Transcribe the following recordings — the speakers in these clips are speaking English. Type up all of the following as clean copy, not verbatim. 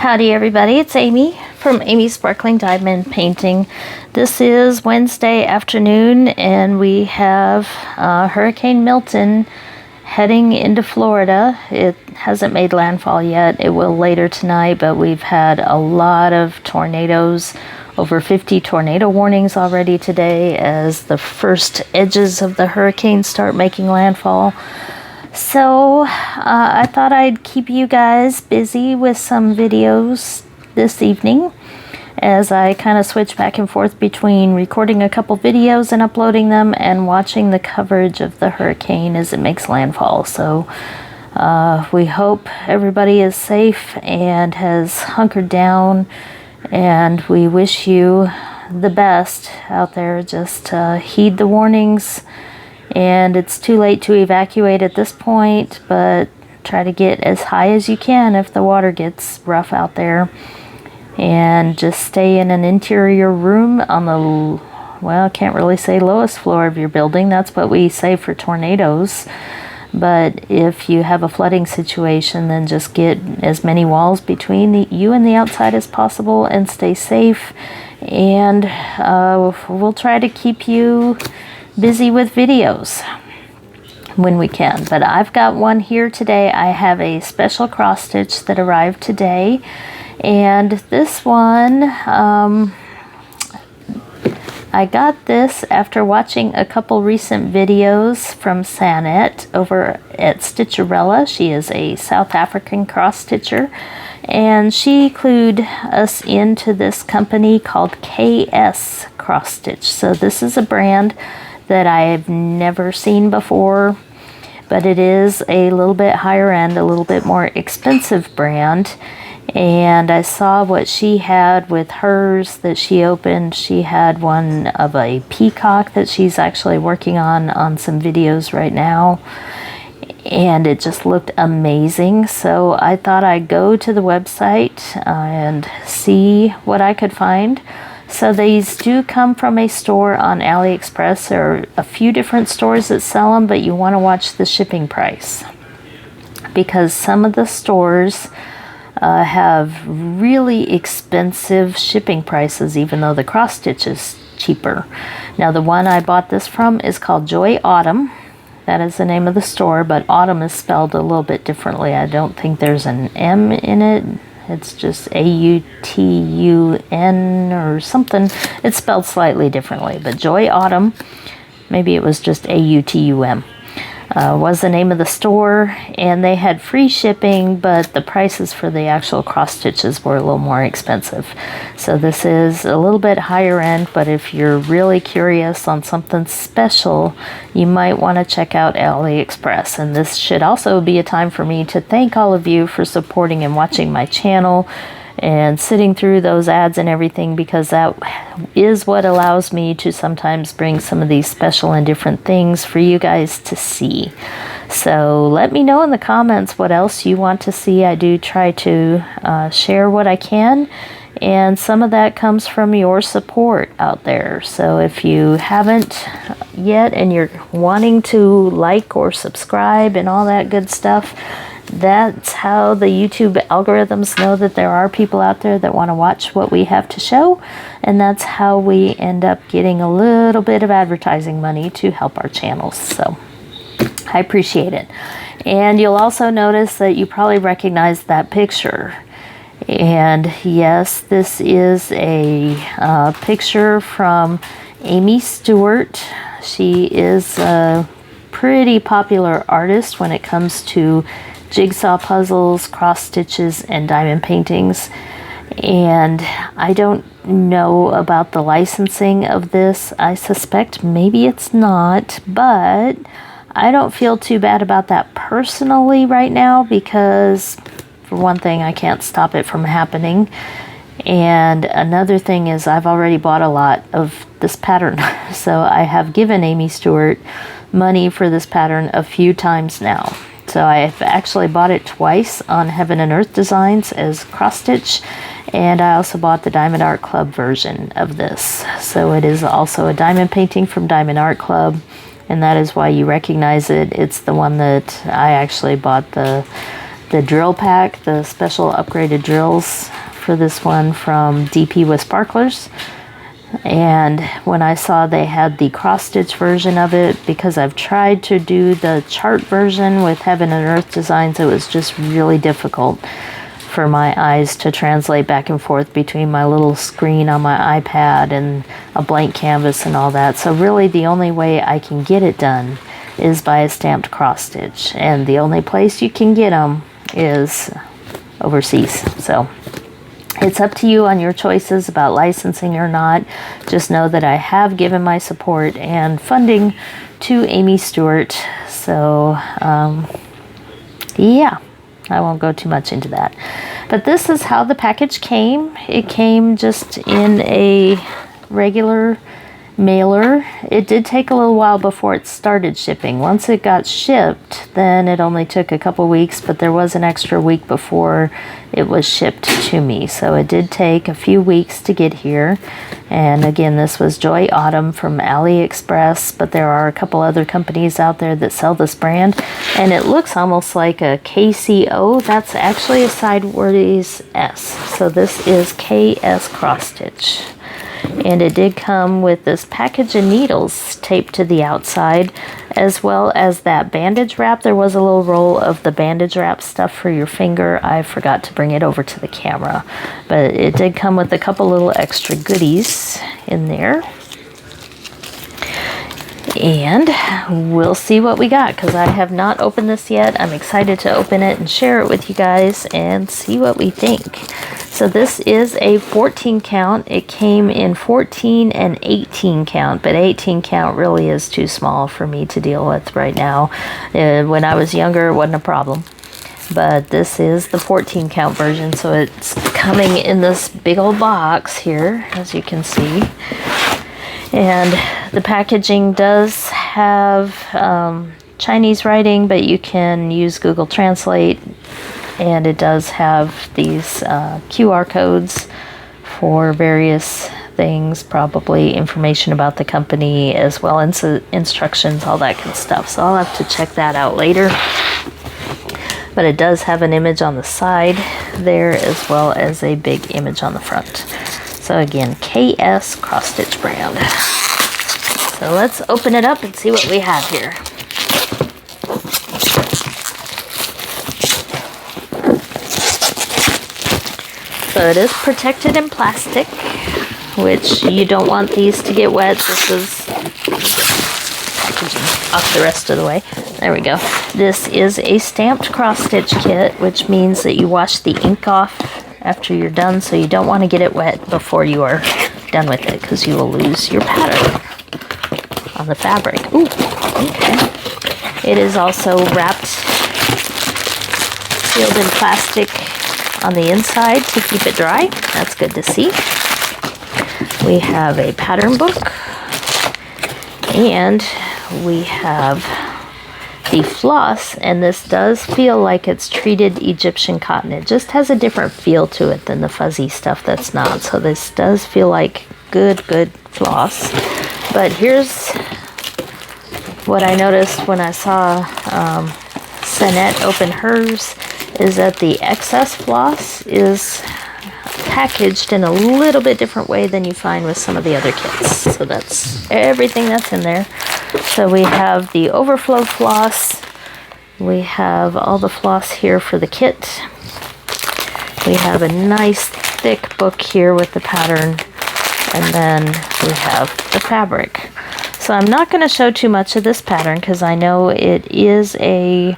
Howdy everybody, it's Amy from Amy's Sparkling Diamond Painting. This is Wednesday afternoon and we have Hurricane Milton heading into Florida. It hasn't made landfall yet. It will later tonight, but we've had a lot of tornadoes, over 50 tornado warnings already today as the first edges of the hurricane start making landfall. So I thought I'd keep you guys busy with some videos this evening as I kind of switch back and forth between recording a couple videos and uploading them and watching the coverage of the hurricane as it makes landfall. So we hope everybody is safe and has hunkered down, and we wish you the best out there. Just heed the warnings. And it's too late to evacuate at this point, but try to get as high as you can if the water gets rough out there. And just stay in an interior room on the, well, I can't really say lowest floor of your building. That's what we say for tornadoes. But if you have a flooding situation, then just get as many walls between you and the outside as possible and stay safe. And we'll try to keep you busy with videos when we can. But I've got one here today. I have a special cross stitch that arrived today, and this one I got this after watching a couple recent videos from Sanette over at Stitcha-Rella. She is a South African cross stitcher, and she clued us into this company called KS Cross Stitch. So this is a brand that I've never seen before, but it is a little bit higher end, a little bit more expensive brand. And I saw what she had with hers that she opened. She had one of a peacock that she's actually working on some videos right now, and it just looked amazing. So I thought I'd go to the website and see what I could find. So these do come from a store on Aliexpress. There are a few different stores that sell them, but you want to watch the shipping price, because some of the stores have really expensive shipping prices, even though the cross stitch is cheaper. Now the one I bought this from is called JOYAUTUM. That is the name of the store, but autumn is spelled a little bit differently. I don't think there's an M in it. It's just AUTUN or something. It's spelled slightly differently, but JOYAUTUM, maybe it was just AUTUM, was the name of the store, and they had free shipping, but the prices for the actual cross stitches were a little more expensive. So this is a little bit higher end, but if you're really curious on something special, you might want to check out Aliexpress. And this should also be a time for me to thank all of you for supporting and watching my channel and sitting through those ads and everything, because that is what allows me to sometimes bring some of these special and different things for you guys to see. So let me know in the comments what else you want to see. I do try to share what I can, and some of that comes from your support out there. So if you haven't yet and you're wanting to like or subscribe and all that good stuff, that's how the YouTube algorithms know that there are people out there that want to watch what we have to show, and that's how we end up getting a little bit of advertising money to help our channels. So I appreciate it. And you'll also notice that you probably recognize that picture. And yes, this is a picture from Amy Stewart. She is a pretty popular artist when it comes to jigsaw puzzles, cross stitches, and diamond paintings. And I don't know about the licensing of this. I suspect maybe it's not, but I don't feel too bad about that personally right now, because for one thing, I can't stop it from happening. And another thing is I've already bought a lot of this pattern. So I have given Amy Stewart money for this pattern a few times now. So I've actually bought it twice on Heaven and Earth Designs as cross stitch, and I also bought the Diamond Art Club version of this. So it is also a diamond painting from Diamond Art Club, and that is why you recognize it. It's the one that I actually bought the the drill pack, the special upgraded drills for this one from DP with sparklers. And when I saw they had the cross stitch version of it, because I've tried to do the chart version with Heaven and Earth Designs, it was just really difficult for my eyes to translate back and forth between my little screen on my iPad and a blank canvas and all that. So really the only way I can get it done is by a stamped cross stitch, and the only place you can get them is overseas. So it's up to you on your choices about licensing or not. Just know that I have given my support and funding to Amy Stewart. So yeah, I won't go too much into that. But this is how the package came. It came just in a regular mailer. It did take a little while before it started shipping. Once it got shipped, then it only took a couple weeks, but there was an extra week before it was shipped to me. So it did take a few weeks to get here. And again, this was JOYAUTUM from Aliexpress, but there are a couple other companies out there that sell this brand. And it looks almost like a KCO. That's actually a sideways S. So this is KS cross stitch. And it did come with this package of needles taped to the outside, as well as that bandage wrap. There was a little roll of the bandage wrap stuff for your finger. I forgot to bring it over to the camera, but it did come with a couple little extra goodies in there. And we'll see what we got, because I have not opened this yet. I'm excited to open it and share it with you guys and see what we think. So this is a 14 count. It came in 14 and 18 count, but 18 count really is too small for me to deal with right now. When I was younger, it wasn't a problem. But this is the 14 count version, so it's coming in this big old box here, as you can see. And the packaging does have Chinese writing, but you can use Google Translate. And it does have these QR codes for various things, probably information about the company as well as instructions, all that good stuff. So I'll have to check that out later. But it does have an image on the side there, as well as a big image on the front. So again, KS cross stitch brand. So let's open it up and see what we have here. So it is protected in plastic, which you don't want these to get wet. This is packaging off the rest of the way. There we go. This is a stamped cross stitch kit, which means that you wash the ink off after you're done, so you don't want to get it wet before you are done with it, because you will lose your pattern on the fabric. Ooh, okay. It is also wrapped, sealed in plastic on the inside to keep it dry. That's good to see. We have a pattern book, and we have the floss, and this does feel like it's treated Egyptian cotton. It just has a different feel to it than the fuzzy stuff that's not. So this does feel like good floss. But here's what I noticed when I saw Sanette open hers, is that the excess floss is packaged in a little bit different way than you find with some of the other kits. So that's everything that's in there. So we have the overflow floss. We have all the floss here for the kit. We have a nice thick book here with the pattern. And then we have the fabric. So I'm not going to show too much of this pattern, because I know it is a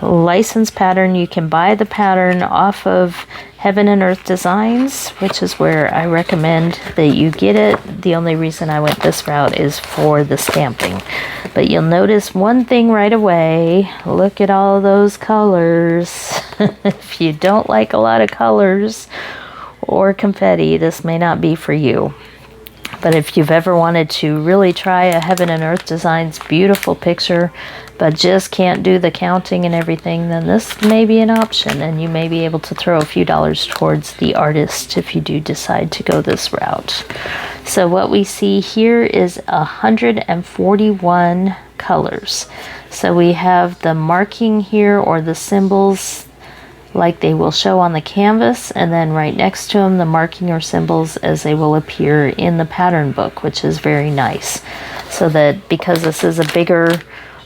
licensed pattern. You can buy the pattern off of Heaven and Earth Designs, which is where I recommend that you get it. The only reason I went this route is for the stamping. But you'll notice one thing right away. Look at all those colors. If you don't like a lot of colors or confetti, this may not be for you. But if you've ever wanted to really try a Heaven and Earth Designs beautiful picture, but just can't do the counting and everything, then this may be an option, and you may be able to throw a few dollars towards the artist if you do decide to go this route. So what we see here is 141 colors. So we have the marking here, or the symbols like they will show on the canvas, and then right next to them the marking or symbols as they will appear in the pattern book, which is very nice. So that because this is a bigger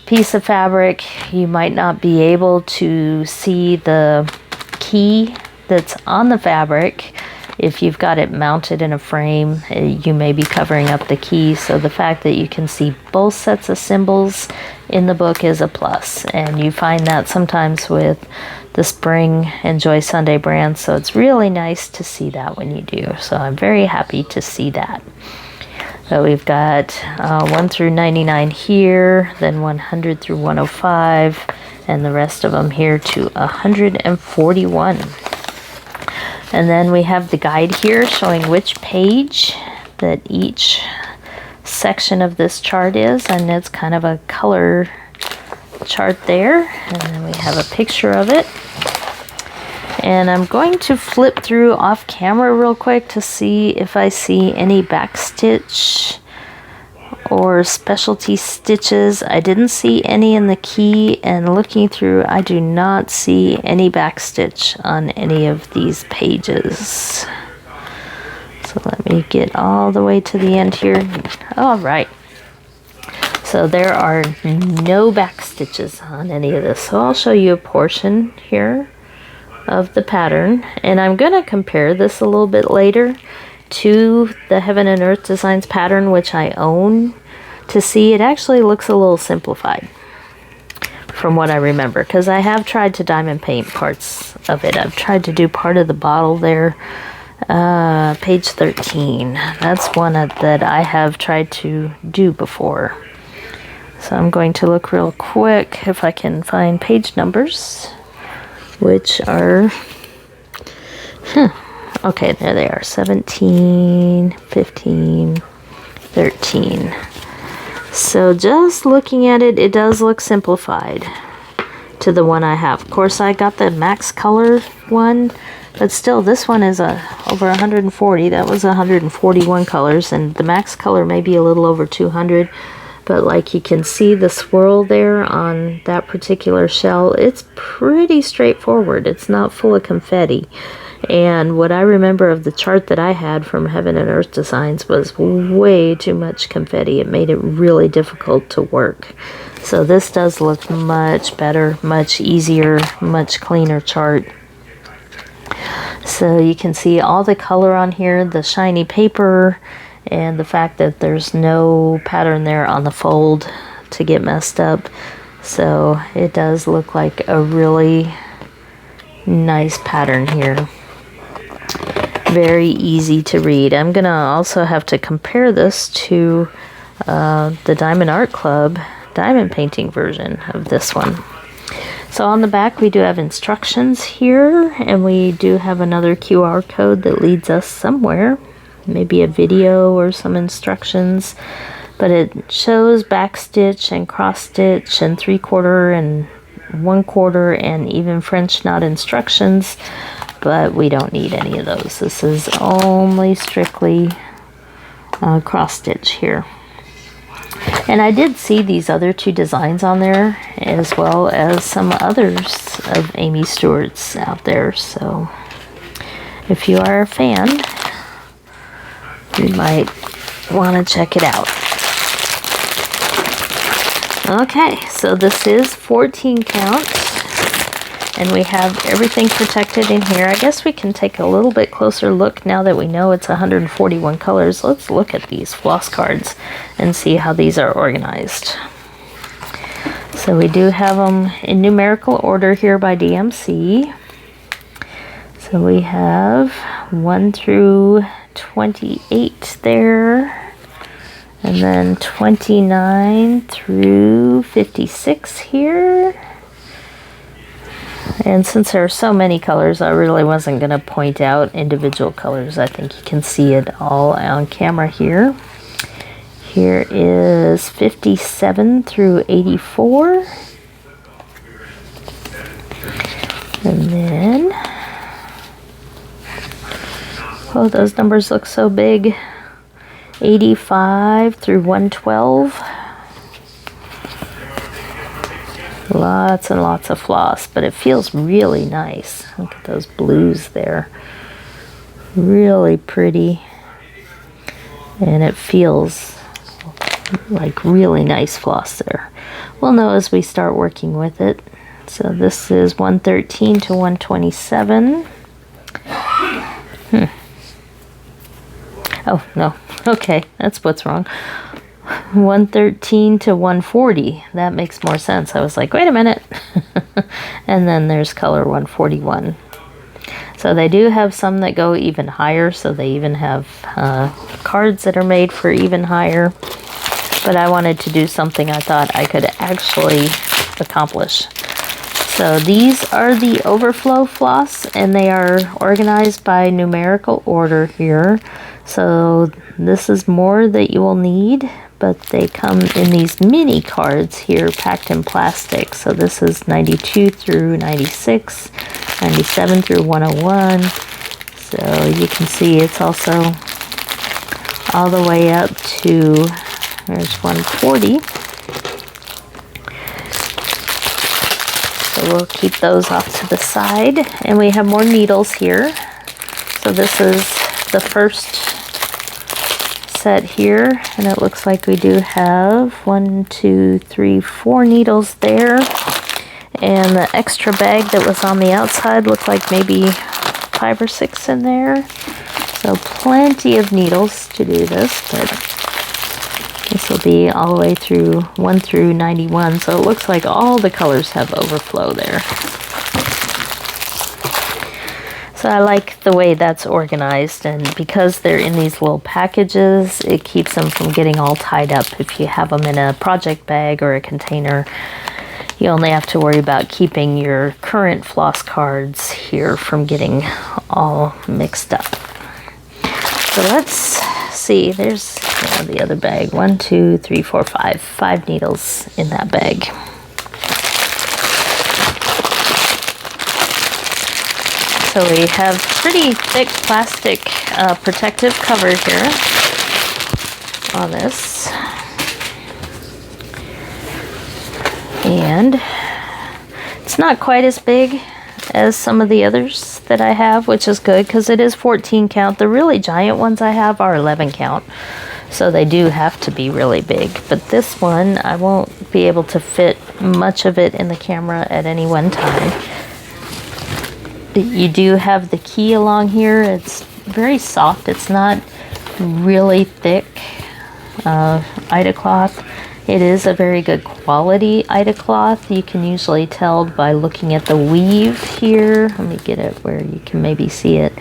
piece of fabric, you might not be able to see the key that's on the fabric. If you've got it mounted in a frame, you may be covering up the key. So the fact that you can see both sets of symbols in the book is a plus. And you find that sometimes with the Spring and Joy Sunday brands. So it's really nice to see that when you do. So I'm very happy to see that. So we've got 1 through 99 here, then 100 through 105, and the rest of them here to 141. And then we have the guide here showing which page that each section of this chart is, and it's kind of a color chart there. And then we have a picture of it. And I'm going to flip through off camera real quick to see if I see any backstitch or specialty stitches. I didn't see any in the key, and looking through, I do not see any backstitch on any of these pages. So let me get all the way to the end here. All right. So there are no backstitches on any of this. So I'll show you a portion here of the pattern, and I'm going to compare this a little bit later to the Heaven and Earth Designs pattern, which I own, to see it actually looks a little simplified from what I remember, because I have tried to diamond paint parts of it. I've tried to do part of the bottle there, page 13. That's one that I have tried to do before. So I'm going to look real quick if I can find page numbers, which are, okay, there they are, 17, 15, 13. So just looking at it, it does look simplified to the one I have. Of course, I got the max color one, but still this one is over 140. That was 141 colors, and the max color may be a little over 200. But like you can see the swirl there on that particular shell, it's pretty straightforward. It's not full of confetti. And what I remember of the chart that I had from Heaven and Earth Designs was way too much confetti. It made it really difficult to work. So this does look much better, much easier, much cleaner chart. So you can see all the color on here, the shiny paper, and the fact that there's no pattern there on the fold to get messed up. So it does look like a really nice pattern here. Very easy to read. I'm gonna also have to compare this to the Diamond Art Club diamond painting version of this one. So on the back we do have instructions here, and we do have another QR code that leads us somewhere. Maybe a video or some instructions, but it shows backstitch and cross stitch and 3/4 and 1/4 and even French knot instructions, but we don't need any of those. This is only strictly cross stitch here. And I did see these other two designs on there, as well as some others of Amy Stewart's out there. So if you are a fan, you might want to check it out. Okay, so this is 14 count, and we have everything protected in here. I guess we can take a little bit closer look now that we know it's 141 colors. Let's look at these floss cards and see how these are organized. So we do have them in numerical order here by DMC. So we have 1 through 28 there, and then 29 through 56 here. And since there are so many colors, I really wasn't going to point out individual colors. I think you can see it all on camera here. Here is 57 through 84. And then, oh, those numbers look so big. 85 through 112. Lots and lots of floss, but it feels really nice. Look at those blues there. Really pretty. And it feels like really nice floss there. We'll know as we start working with it. So this is 113 to 127. Oh, no. Okay, that's what's wrong. 113 to 140. That makes more sense. I was like, wait a minute. And then there's color 141. So they do have some that go even higher. So they even have cards that are made for even higher. But I wanted to do something I thought I could actually accomplish. So these are the overflow floss, and they are organized by numerical order here. So this is more that you will need, but they come in these mini cards here packed in plastic. So this is 92 through 96, 97 through 101. So you can see it's also all the way up to, there's 140. So we'll keep those off to the side. And we have more needles here. So this is the first set here, and it looks like we do have 1, 2, 3, 4 needles there. And the extra bag that was on the outside looked like maybe 5 or 6 in there. So plenty of needles to do this, but this will be all the way through 1 through 91. So it looks like all the colors have overflow there. So I like the way that's organized, and because they're in these little packages, it keeps them from getting all tied up. If you have them in a project bag or a container, you only have to worry about keeping your current floss cards here from getting all mixed up. So let's see, there's the other bag. 1, 2, 3, 4, 5. 5 needles in that bag. So we have pretty thick plastic protective cover here on this. And it's not quite as big as some of the others that I have, which is good because it is 14 count. The really giant ones I have are 11 count. So they do have to be really big. But this one, I won't be able to fit much of it in the camera at any one time. You do have the key along here. It's very soft. It's not really thick Ida cloth. It is a very good quality Ida cloth. You can usually tell by looking at the weave here. Let me get it where you can maybe see it.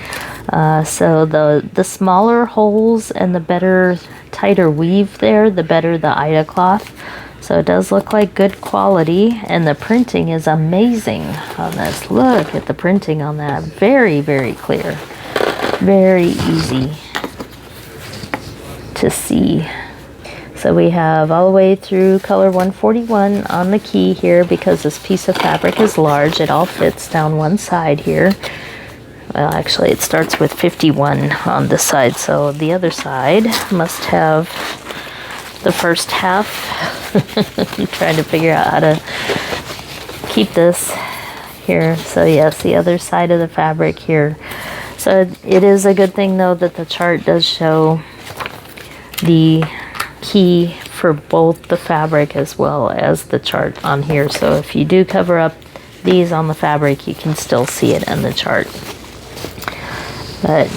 So the smaller holes and the better, tighter weave there, the better the Ida cloth. So it does look like good quality, and the printing is amazing on this. Look at the printing on that. Very, very clear. Very easy to see. So we have all the way through color 141 on the key here because this piece of fabric is large. It all fits down one side here. Well, actually it starts with 51 on this side, so the other side must have the first half. I'm trying to figure out how to keep this here. So yes, the other side of the fabric here. So it is a good thing though that the chart does show the key for both the fabric as well as the chart on here. So if you do cover up these on the fabric, you can still see it in the chart. But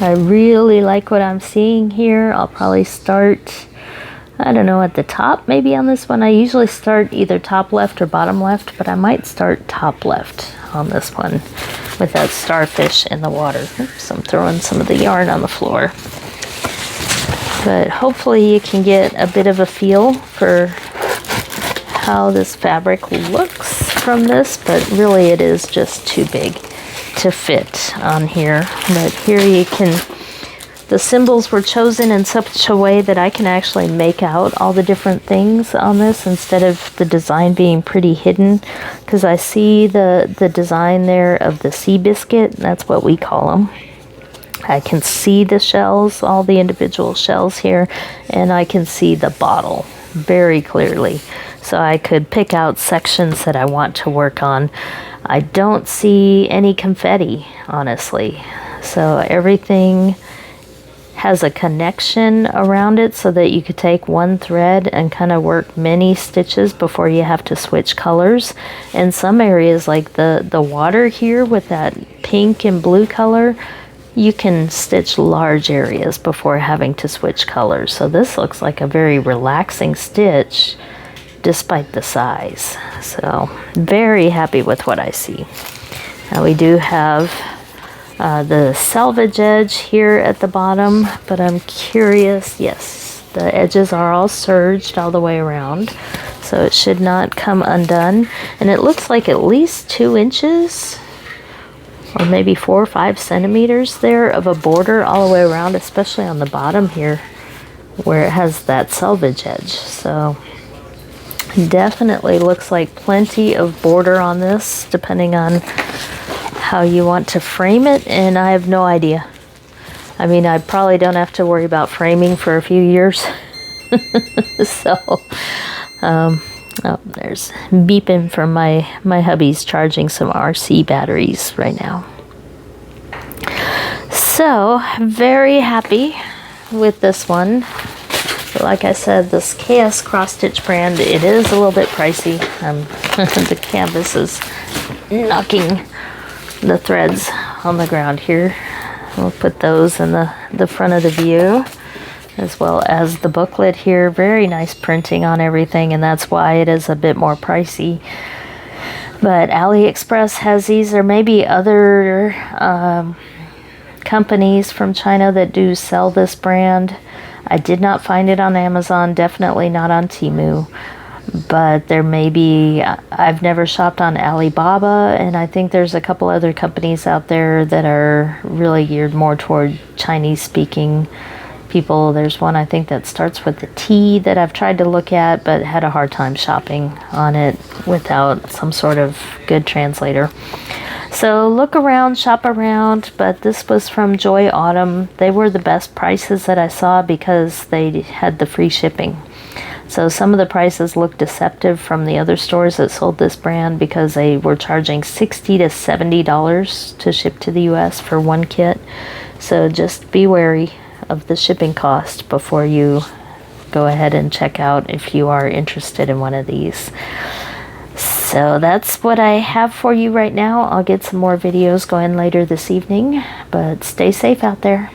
I really like what I'm seeing here. I'll probably start, I don't know, at the top maybe on this one. I usually start either top left or bottom left, but I might start top left on this one with that starfish in the water. Oops, I'm throwing some of the yarn on the floor. But hopefully you can get a bit of a feel for how this fabric looks from this, but really it is just too big to fit on here. But here you can, the symbols were chosen in such a way that I can actually make out all the different things on this instead of the design being pretty hidden, because I see the design there of the sea biscuit. That's what we call them. I can see the shells, all the individual shells here, and I can see the bottle very clearly. so I could pick out sections that I want to work on. I don't see any confetti, honestly. So everything has a connection around it so that you could take one thread and kind of work many stitches before you have to switch colors. And some areas, like the water here with that pink and blue color, you can stitch large areas before having to switch colors. So this looks like a very relaxing stitch despite the size. So very happy with what I see. Now we do have the selvage edge here at the bottom, but I'm curious. Yes, the edges are all serged all the way around, so it should not come undone. And it looks like at least 2 inches or maybe 4 or 5 centimeters there of a border all the way around, especially on the bottom here where it has that selvage edge. So definitely looks like plenty of border on this, depending on how you want to frame it, and I have no idea. I mean, I probably don't have to worry about framing for a few years. So, oh, there's beeping from my hubby's charging some RC batteries right now. So, very happy with this one. Like I said, this KS Cross Stitch brand, it is a little bit pricey. The canvas is knocking the threads on the ground here. We'll put those in the front of the view, as well as the booklet here. Very nice printing on everything, and that's why it is a bit more pricey. But Aliexpress has these. There may be other companies from China that do sell this brand. I did not find it on Amazon, definitely not on Temu. But there may be, I've never shopped on Alibaba, and I think there's a couple other companies out there that are really geared more toward Chinese speaking people. There's one I think that starts with the T that I've tried to look at, but had a hard time shopping on it without some sort of good translator. So look around, shop around, but this was from JOYAUTUM. They were the best prices that I saw because they had the free shipping. So some of the prices look deceptive from the other stores that sold this brand because they were charging $60 to $70 to ship to the US for one kit. So just be wary of the shipping cost before you go ahead and check out if you are interested in one of these. So that's what I have for you right now. I'll get some more videos going later this evening, but stay safe out there.